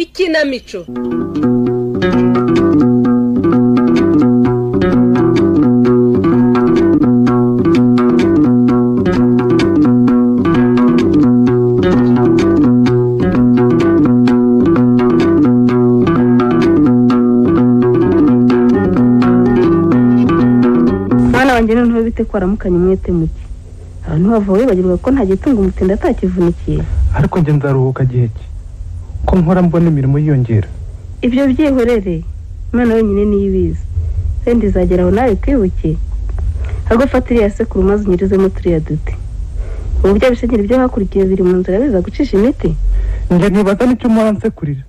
Ikinamico. Mwana wanjye noneho bite ko aramukanye umwete muke. Abantu bavuye bagirwa ko nta gitunga umutinda atakivunikiye. Ariko nge nzaruhuka gihe ki ko nkora mbona imirimo yiyongera. Ibyo byihorere Imana yonyine niyibiza. Sendi zageraho nawe kwibuke. Ahubwo fatiriya sekuru maze unyirizemo turiya dute. Uburyo bishagira ibyo hakurikiye biri mu nzira biza gucisha imiti. Nge nibaza nicyo mpora nsekurira.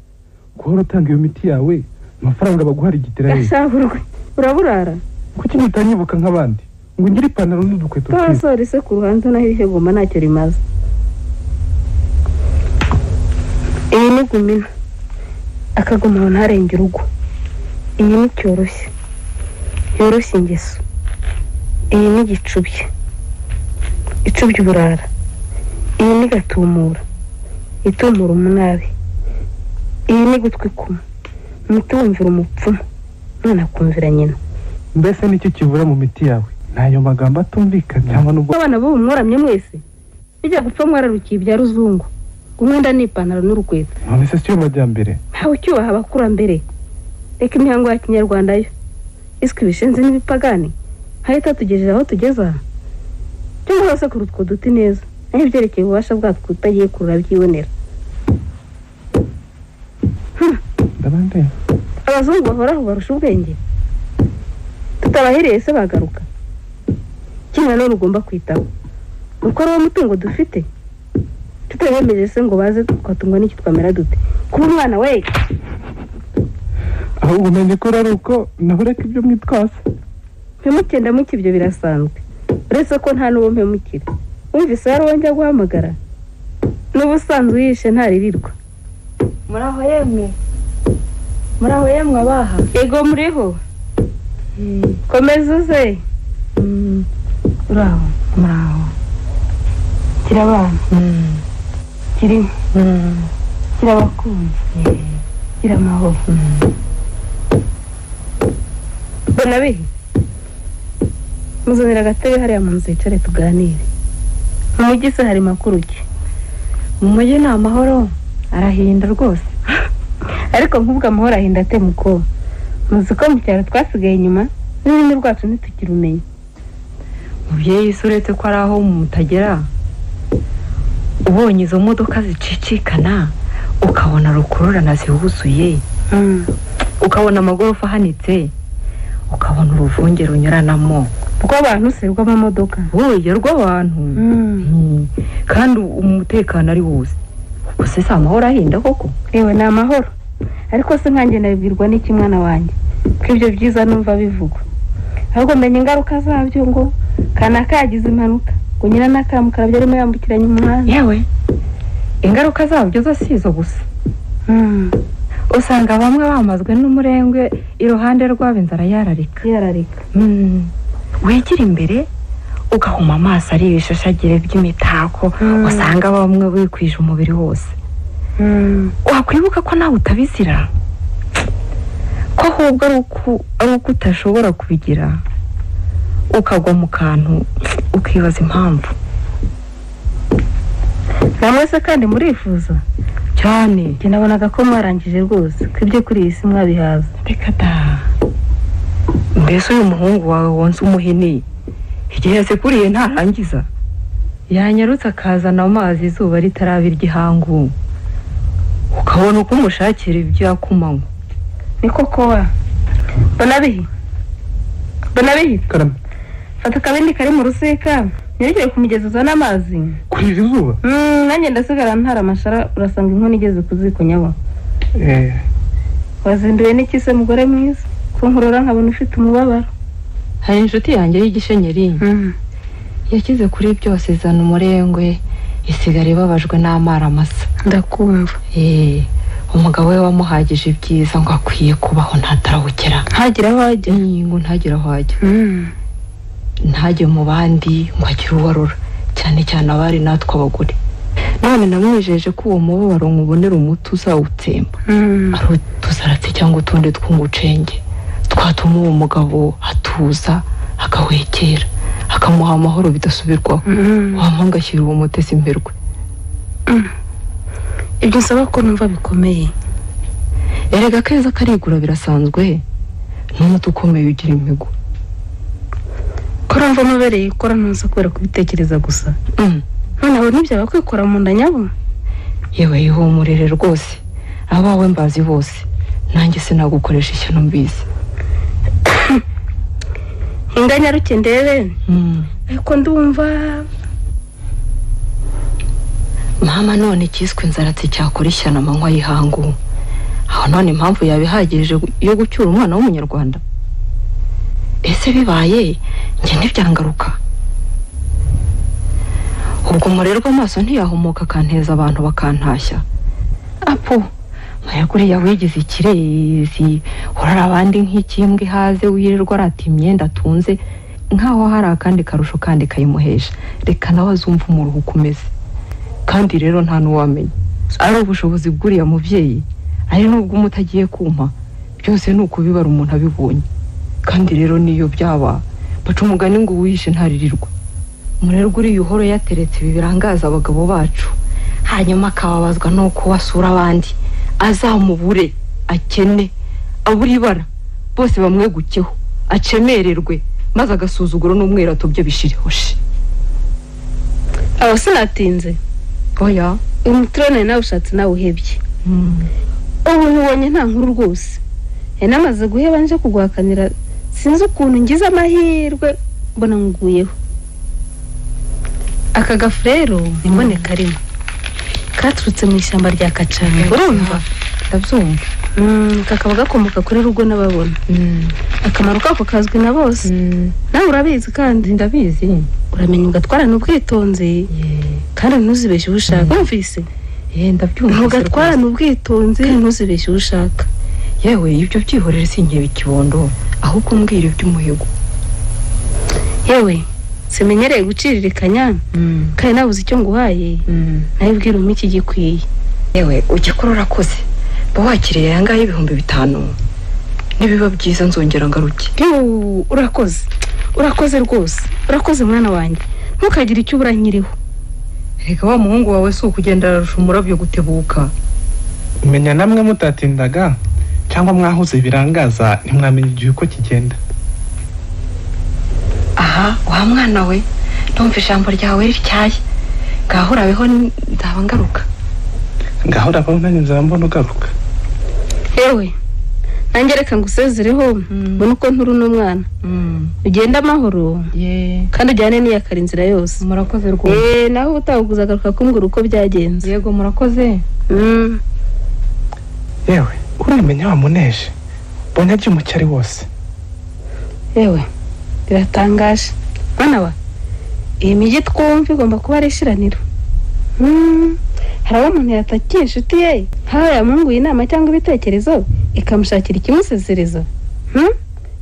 Guhora utanga iyo miti yawe amafaranga baguhara igitera he. Gashaburwe uraburara. Kuki mutanyibuka nk'abandi ngo ngire ipantaro n'udukweto twiza. Twasore sekuru hanze naho ihegoma ntacyo rimaze. Iyi ni gumina akaguma ntarenge urugo. Iyi ni cyoroshye yoroshye ingeso. Iyi ni gicubye icubye uburara. Iyi ni gatumura itumura umunabi. Iyi ni gutwi kuma mutumvira umupfumu mwana kumvira nyina. Mbese nicyo kivura mu miti yawe nayo magambo atumvikana cyangwa nubwo abana bo mworamye mwese bijya gupfa mwararukiye ibya ruzungu. Umwenda ni ipantaro n'urukweto. none se siyo majyambere. Ntawe cyubaha abakurambere. Reka imihango ya kinyarwanda yo iswe ibishenzi n'ibipagani hahita tugejeje aho tugeza. Cyangwa hose ku rutwo duti neza naho ibyerekeye ububasha bwatwo utagiye kurura byibonera. Ndabande Abazungu bahoraho barusha ubwenge. Tutabahiriye se bagaruka. Kimwe none ugomba kwitaho uko ari wo mutungo dufite. Tutabemeje se ngo baze twatungwa n'iki twamera dute. Kuba umwana we aho umenye ko ari uko nahoreka ibyo mwitwasa. Mpemukenda muki ibyo birasanzwe. Uretse ko nta n'uwo mpemukira. Wumvise yari wongera guhamagara. N'ubusanzwe yishe ntaririrwa. Muraho yemwe abaha. Yego muriho. Komeza uze. Muraho. Kira abana. Kiri. Kira abakunzi. Kira amahoro. Bona bihe. Muzanira agatebe hariya mu nzu yicare tuganire. Mu mujyi se hari makuru ki? Mu mujyi ni amahoro arahinda rwose. Ariko nk'ubwo amahoro ahinda ate muko. Muzi ko mu cyaro twasigaye inyuma n'ibindi rwacu ntitukirumenye. Mubyeyi suretse ko ari aho mutagera. Ubonye izo modoka zicicikana ukabona rukururana zihuzuye. Ukabona amagorofa ahanitse. Ukabona uruvunge runyuranamo. Rw'abantu se rw'amamodoka. Oya rw'abantu. Kandi umutekano ari wose. Ubuse se amahoro ahinda koko? Ewe ni amahoro. Ariko se nkanjye nabibwirwa n'iki mwana wanjye ko ibyo byiza numva bivugwa. Ahubwo menya ingaruka zabyo ngo kana kagize impanuka ngo nyina nakamukara byarimo yambukiranya umuhanda. Yewe ingaruka zabyo zo sizo gusa. Usanga bamwe bamazwe n'umurengwe iruhande rwabo inzara yararika. Wigira imbere ugahuma amaso ari ibishashagire by'imitako usanga bamwe bikwije umubiri wose. Wakwibuka ko nawe utabizira ko ahubwo ari uko utashobora kubigira ukagwa mu kantu ukibaza impamvu. Namwe se kandi murifuza cyane. Njye nabonaga ko mwarangije rwose ko ibyo kuri iyi si mwabihaza. Reka da. Mbese uyu muhungu wawe wonse umuhini igihe sekuriye ntarangiza yanyarutse akazana amazi izuba ritarabira igihangu ukabona uko umushakira ibyo yakumanywa. Ni koko wa bona bihi Karame. fata akabindi kari mu rusika nyerekeye ku mugezi uzana amazi Kuri izuba. Nanjye ndasigara ntara amashara urasanga inkono igeze ku ziko nyabo. Eh. Wazinduye n'iki se mugore mwiza ko nkurora nkabona ufite umubabaro. hari inshuti yanjye y'igishenyeri yakize kuri byose izana umurengwe isigara ibabajwe n'amara masa. Ndakumva. Umugabo we wamuhagije ibyiza ngo akwiye kubaho ntatarabukera. Ntagira aho ajya. Ngo ntagira aho ajya. Ntajye mu bandi ngo agire uwarura, cyane cyane abari natwe abagore. None namwijeje ko uwo mubabaro nkubonera umuti uzawutsemba. Ari utuzaratse cyangwa utundi tw'umucenge twatuma uwo mugabo atuza akawekera akamuha amahoro bidasubirwaho. Wamanga ashyira uwo mutesi imberwe. Ibyo nsaba ko numva bikomeye. Erega keza karigura birasanzwe, n'umuti ukomeye ugira imigo. Kora mva mabereye ikora ntuza kubera kubitekereza gusa. Noneho nibyo bakwikora mu nda nyabo. Yewe ihumurire rwose, abawe mbazi bose, nanjye sinagukoresha ishyano mbizi. Inganya ruke ndebe. Ariko ndumva mama none ikiswe inzaratsi cyakora ishyano amanywa y'ihangu. Aho none impamvu yabihagije yo gucyura umwana w'umunyarwanda. Ese bibaye njye ntibyangaruka. Ubwo umurerwa amaso ntiyahumuka akanteza abantu bakantashya. Apo mayaguriya wigize ikirezi urara abandi nk'ikimbwe haze wirirwa arata imyenda atunze nkaho hari akandi karusho kandi kayimuhesha. Reka nawe azumva umuruhu kumeze. Kandi rero nta n'uwamenya ari ubushobozi bw'uriya muvyeyi, ari nubwo umutagiye kumpa, byose ni ukubibara umuntu abibonye. Kandi rero niyo byaba baca umugani ngo uwishe ntaririrwa. Umurerwa uri uhoro yateretse ibi birangaza abagabo bacu, hanyuma akababazwa nuko wasura abandi azamubure akene aburi ibara bose bamwegukeho acemererwe maze agasuzuguro n'umwerato byo bishirihoshe. Aho sinatinze. Oya, umutrone nawe ushatse nawe uhebye. Ubu nkubonye nta nkuru rwose. Namaze guheba nje kuguhakanira, sinzi ukuntu ngize amahirwe mbona nguyeho. Aka gafrero imbone karimo katurutse mu ishyamba rya Kacana. Urumva? Ndabyumva. Kakaba gakomoka kuri rugo n'ababona. Akamaro kako kazwi na bose. Nawe urabizi kandi. Ndabizi. Uramenya ugatwarana ubwitonzi kandi ntuzibeshye ubushaka. Wumvise? Ndabyumva. Ugatwarana ubwitonzi ntuzibeshye ubushaka. Yewe ibyo byihorere sinkebe ikibondo ahubwo umbwira iby'umuhigo. Yewe semenyereye guciririkanya kandi nabuze icyo nguhaye. Nawe bwira umiki gikwiye. Yewe ugikora urakoze. Bawakiriye yangaye 5,000. Nibiba byiza nzongera ngaruke. Urakoze. Urakoze rwose. Urakoze mwana wanjye. Ntukagira icyo uranyiriho. Reka wa muhungu wawe si ukugenda ararusha umurabyo gutebuka. Menya namwe mutatindaga cyangwa mwahuze birangaza ntimwamenye igihe uko kigenda. Aha wa mwana we ndumva ijambo ryawe rityaye. Gahurabeho ndaba ngaruka. Gahurabeho nanjye nzambona ugaruka. Yewe nanjye reka ngusezereho mbona uko nturu n'umwana. Ugenda amahoro kandi ujyane n'iyakara inzira yose. Murakoze rwose. Naho utaguza garuka kumbwira uko byagenze. Yego murakoze. Yewe uramenya wamuneje mbona by'umucyari wose. Yewe biratangaje mwana wa iyi migi twumva igomba kuba ari ishiraniro. Hari umuntu yatakiye inshuti ye hawe yamunguye inama cyangwa ibitekerezo ikamushakira ikimusezereza.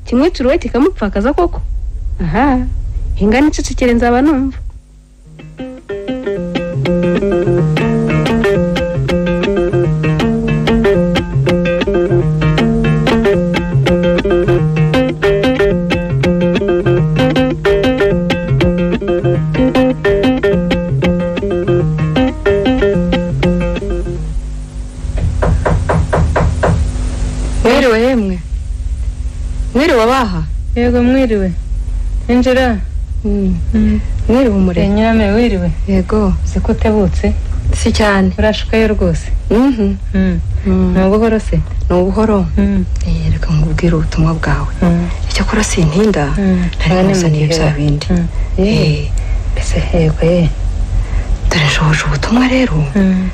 Kimwicira we kikamupfakaza koko. Aha ingana icicikire nzaba numva. Mwiriwe abaha. Yego mwiriwe. Injira. Mwiriwe umure. Nyame wiriwe. Yego. Siko tebutse. Si cyane. Urashukayo rwose. N'ubuhoro se. N'ubuhoro. Reka nkubwire ubutumwa bwawe. Icyo kora sintinda. Ntari musaniye bya bindi. Bese yego dore shoje ubutumwa rero.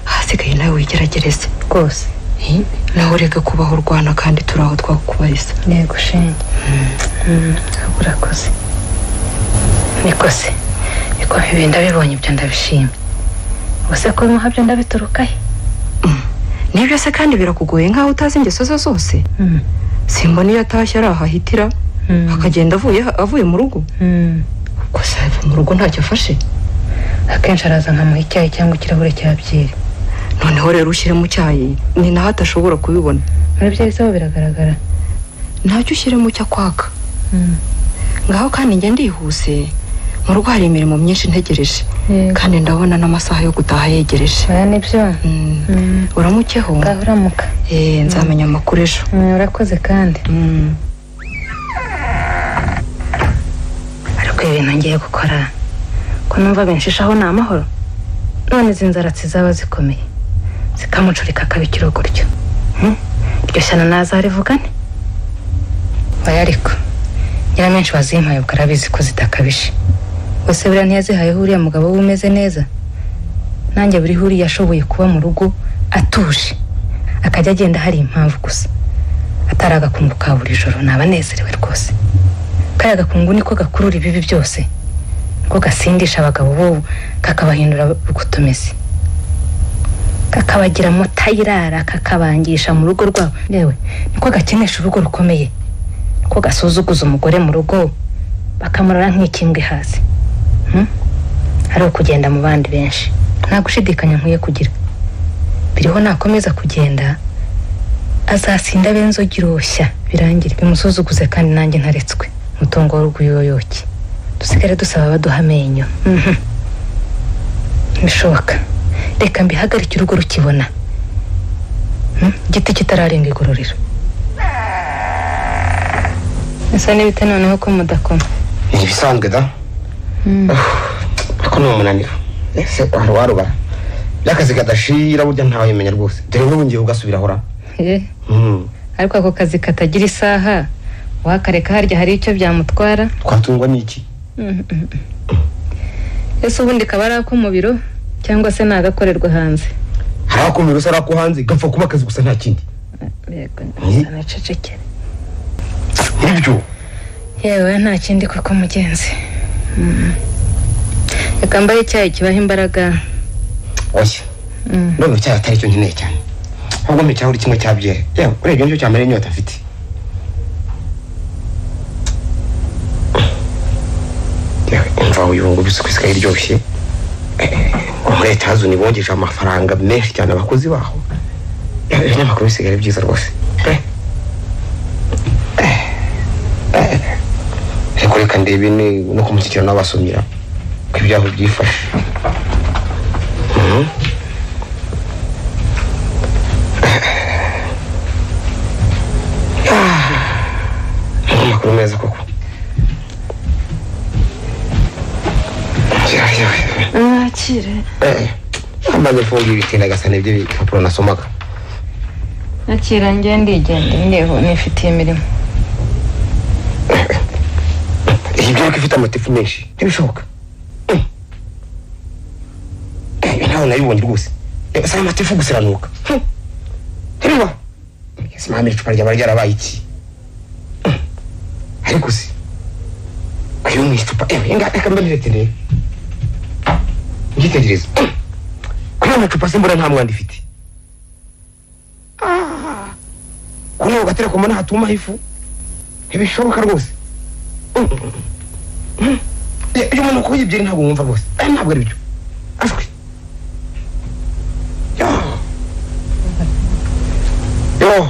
Hasigaye nawe wigeragereze rwose. naho reka kubaho urwana kandi turaho twakubariza. Yego shenge. Urakoze. Nikose. Niko ibinda bibonye ibyo ndabishimye. Wase ko muhabyo ndabiturukaye. Nibyo se kandi birakugoye nkaho utazi ingeso ze zose. Simbona iyo atashye arahahitira akagenda avuye mu rugo. Gusa mu rugo ntacyo afashe. Akenshi araza nkamuha icyayi cyangwa ikirahure cya byeri. Noneho rero ushyire mu cyayi ni naho atashobora kubibona. Muri byeri saho biragaragara. Ntacyo ushyire mu cyo kwaka. Ngaho kandi njye ndihuse. Mu rugo hari imirimo myinshi ntegereje kandi ndabona n'amasaha yo gutaha yegereje. Aya nibyo. Uramukeho? Uramuka. Nzamenya amakuru ejo. Urakoze kandi. Ariko ibintu ngiye gukora ko numva benshishaho ni amahoro. None izi nzaratsi zaba zikomeye zikamucurika akabikira gutyo. Iryo shyano nazarivugane. Oya ariko nyiramenshi wazimpaye ubwo arabizi ko zitakabishe. Bose buriya ntiyazihayeho uriya mugabo umeze neza. Nanjye buri huriya ashoboye kuba mu rugo atuje akajya agenda hari impamvu gusa atari agakungu ka buri joro. Nabanezerewe rwose. Kaya gakungu niko gakurura ibibi byose, ko gasindisha abagabo bo kakabahindura rugutomezi, kakabagira mutayirara, kakabangisha mu rugo rwabo. Yewe niko gakenesha urugo rukomeye, ko gasuzuguza umugore mu rugo bakamurara nk'ikimbwe hasi. Hari ukugenda mu bandi benshi, nta gushidikanya nkwiye kugira. Biriho nakomeza kugenda azasinda benzogiroshya birangire bimusuzuguze kandi nanjye ntaretswe mutongo w'uruguyoyoki. Dusigare dusaba baduha amenyo. Bishoboka reka mbihagarike urugo rukibona. Igiti kitararenga igororero. Ese n'ibite noneho ko mudakoma? Ni bisanzwe da. Ako no munaniro. Ese warubara. Byakazi kadashira burya ntawe yemenya rwose. Dore ngo ngiye ugasubira hora. Ariko ako kazi katagira isaha wakareka harya hari icyo byamutwara. Twatungwa n'iki? Ese ubundi kabara ko mu biro cyangwa se nagakorerwa hanze? Hari ko mu biro sara ko hanze gapfa kuba akazi gusa nta kindi. Yego nacecekere. Nibyo. Yewe nta kindi kuko mugenzi. Reka mbaye icyayi kibaha imbaraga. Oya. None cyari atari cyo nkeneye cyane. Ahubwo mbe cyahuri kimwe cyabyere. Yewe urebye nicyo cyamere inyota afite. Imva uyungu bisukisika iryoshye. Leta hazo nibongeje amafaranga menshi cyane abakozi baho. Ibinyamakuru bisigara byiza rwose. Reka ndebe no kumushyikira n'abasomira ko ibyaho byifashe. Amakuru meza koko. Akire. Amaze fungi bitinda gasane ibyo bipapuro nasomaga. Akira njye ndigende ndeho nifitiye imirimo. Ibyo bifite amatifu menshi. Ntibishoboka. Nawe nayibonye rwose. Ese amatifu gusiranuka. Heriwa. Ese mami icupa ryarabaye iki? Ariko si. Ayo mu icupa reka mbanirete. Ngitegereza. Kuri amacupa simbura nta mwanda ifite. Kuno gatera ko mbona hatuma ifu. Ntibishoboka rwose. Iyo umuntu ko yibyera ntabwo wumva rwose. Ntabwo ari byo. Ashwe. Yo.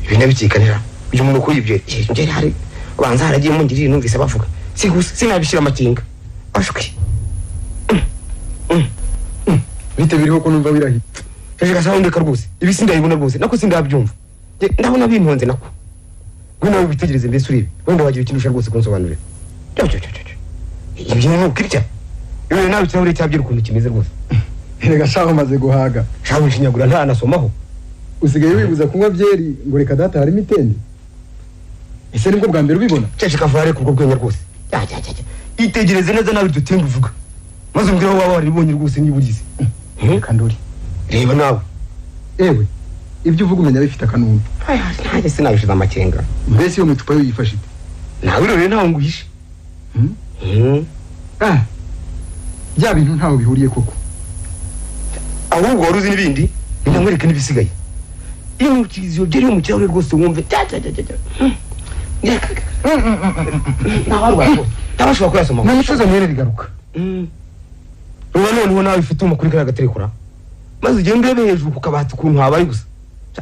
Ibintu bikikanira. Uyu muntu ko yibyera. Ngeri hari banza haragiye mu ngiri numvise bavuga. Sinabishira amakinga. Ashwe. Bite biriho ko numva birahi. Eje gasahundeka rwose. Ibi sindayibona rwose. Nako sindabyumva. Ndabona bintonze nako. Ngwino bitegereze mbese uribe. Wenda wagira ikintu rwose kunsobanurira. Ibyo ni ukirya. Yewe nawe cyangwa cyabyira ukuntu kimeze rwose. Rega shaho maze guhaga. Shaho nshinyagura nta nasomaho. Usigaye wibuza kunywa byeri ngo reka data hari mitende. Ese nibwo bwa mbere ubibona? Cece kavare kubwo bwenya rwose. Itegereze neza nawe dutemba uvuga. Maze umbwira waba waribonye rwose nibugize. Kandori. Reba nawe. Ewe. ibyo uvuga umenya bifite akanunu. Ntaje sinabishiza amakenga. Mbese iyo mutupa yo yifashe ite? Nawe rero ntawe nguhishe. Bya bintu ntawe bihuriye koko. Ahubwo wari uzi n'ibindi ndamwereka n'ibisigaye. Iyo mukiziyo byari mu kirahure rwose wumve ntabashobora kuyasoma. Namucuza mwene bigaruka. Uba noneho nawe ufite umakuru kari agaterekura maze ugende urebe hejuru ku kabati ukuntu habaye gusa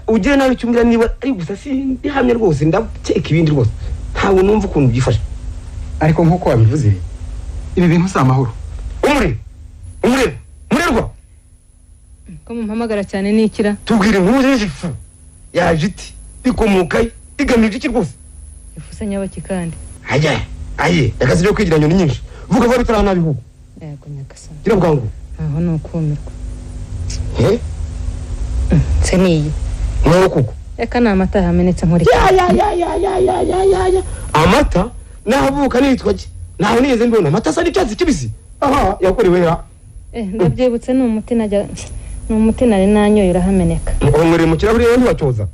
ugire nawe cyumbira niba ari gusa si hamwe rwose ndakeka ibindi rwose ntawe numva ukuntu byifashe. Ariko nkuko wabivuze ibi bintu si amahoro. Umurerwa ko mumpamagara cyane nikira tubwire inkuru y'ifu yaje iti ikomukaye igamije iki rwose ifuse nyabaki kandi aye akazi byo kwigira nyoni nyinshi vuga vuba bitarana bihugu yego nyagasani kira bwangu aho nukumirwa seniye mwero kuko eka na amata hamenetse nkuri ya amata navuka nitwa ki naho niyeze mbona amata sa n'icyatsi kibisi aha yakorewe ya ndabyibutse n'umuti najya n'umuti nari nanyoye urahameneka umwere mu kirahure yewe ntiwacyoza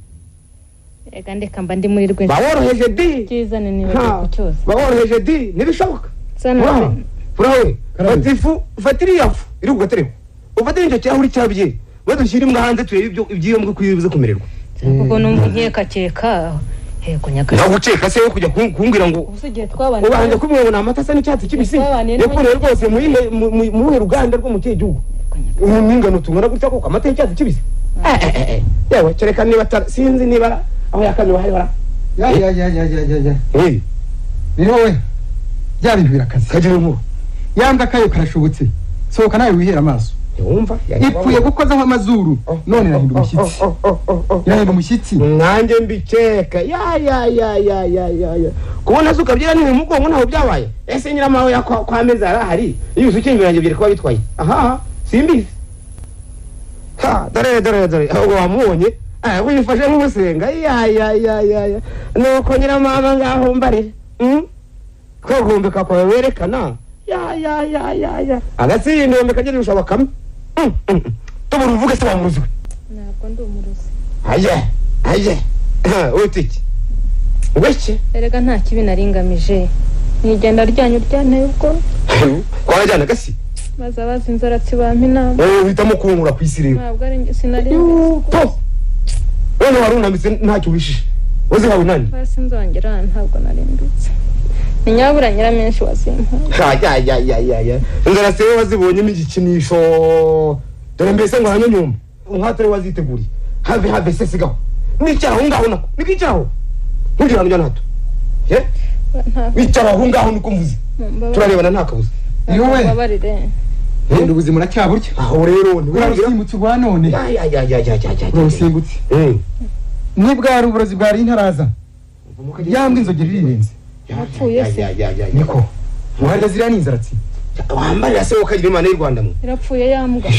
ega ndeka mba ndi muri rwe baworoheje di kizane niwe kucyoza baworoheje di nibishoboka sana furawe batifu fatiri yafu iri kugatereko ufatire icyo kirahure cyabye badushyira imbwa hanze turebe ibyo ibyiyo mbwe kuyibuze kumererwa kuko numva nkeka hego nyagasani naguceka se yo kujya kumbwira ngo usigiye twabana ubanje kumwe ngo amata sa n'icyatsi kibisi yakorewe rwose mu ruganda rwo mu gihugu n'ingano tungana gutya koko amata y'icyatsi kibisi yewe kereka niba sinzi niba aho yakamye bahari bara ni wowe bya bintu birakaze kagira inkuru yamba kayo karashobotse sohoka nawe wihera amaso wumva ipfuye gukozaho amazuru none nahinda umushyitsi nanjye mbikeka ya kubona zuka byera ni mu mugongo naho byabaye ese nyiramawe kwa meza arahari iyo usukingira yanjye byere kwa bitwaye aha simbizi dore ahubwo wamubonye wifashe nk'umusenga ya nuko nyiramama ngaho mbare ko gumbeka kwawe werekana ya agatsinde wombe kagere ushobakamo tubura uvuge se wamuruzwe ntabwo ndi umuruzi aye utiki weke erega nta kibi naringamije nigenda ryanyu ryanteye ubwo kwajyana gasi maze abazinzaratsi bampa inama uhitamo kunkura ku isi rero ntabwo ari sinari none warunamitse ntacyo ubishije uzi hawe nani basi nzongera ntabwo narimbitse ni nyabura nyiramenshi wazimpa ya inzara se wazibonyemo igikinisho dore mbese ngo hanyonyumba umwatore waziteguriye have se sigaho n'icyaho ngaho nako n'icyaho ntugira ngo nato wicara aho ngaho niko mvuze turarebana nta kabuza yowe Nende ubuzima uracyaburya aho rero urasimbutse rwa none ya urusimbutse nibwari uburozi bwari intaraza yambwe inzogera irirenze yapfuye se niko muharira ziriya n'inzaratsi wambarira se wokagira imana y'u Rwanda mu irapfuye yambwa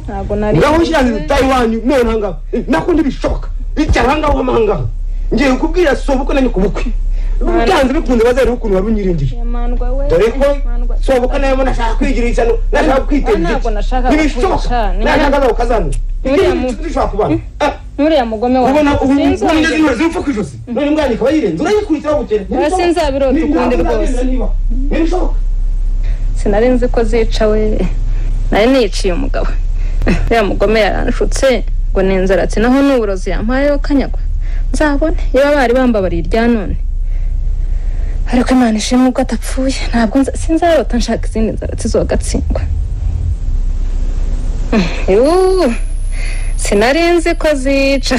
ntabwo nari ngaho ushiranze Taiwan none hanga nako ndibishoka icyaranga wamanga ngiye kubwira sobuko nanyo kubukwe byanze bikunze bazari ukuntu warunyirengije yamandwa we dore ko sobuko nayo nashaka kwigira isano nashaka kwitera ntabwo nashaka kwishaka nashaka ukazana ndishaka kubana Nuriya mugome wa ubona ubunye zipfa kwijosi none mwandika bayirenze urayikurikira bukene basi nzabirota ukundi rwose sinari nzi ko zica we nari niciye umugabo ya mugome yaranshutse ngo ninzaratsi naho n'uburozi yampaye kanyagwa nzabone iyo bari bambabariye irya none ariko Imana ishimwe ubwo atapfuye ntabwo sinzarota nshaka izindi nzaratsi zogatsindwa sinarinzi ko zica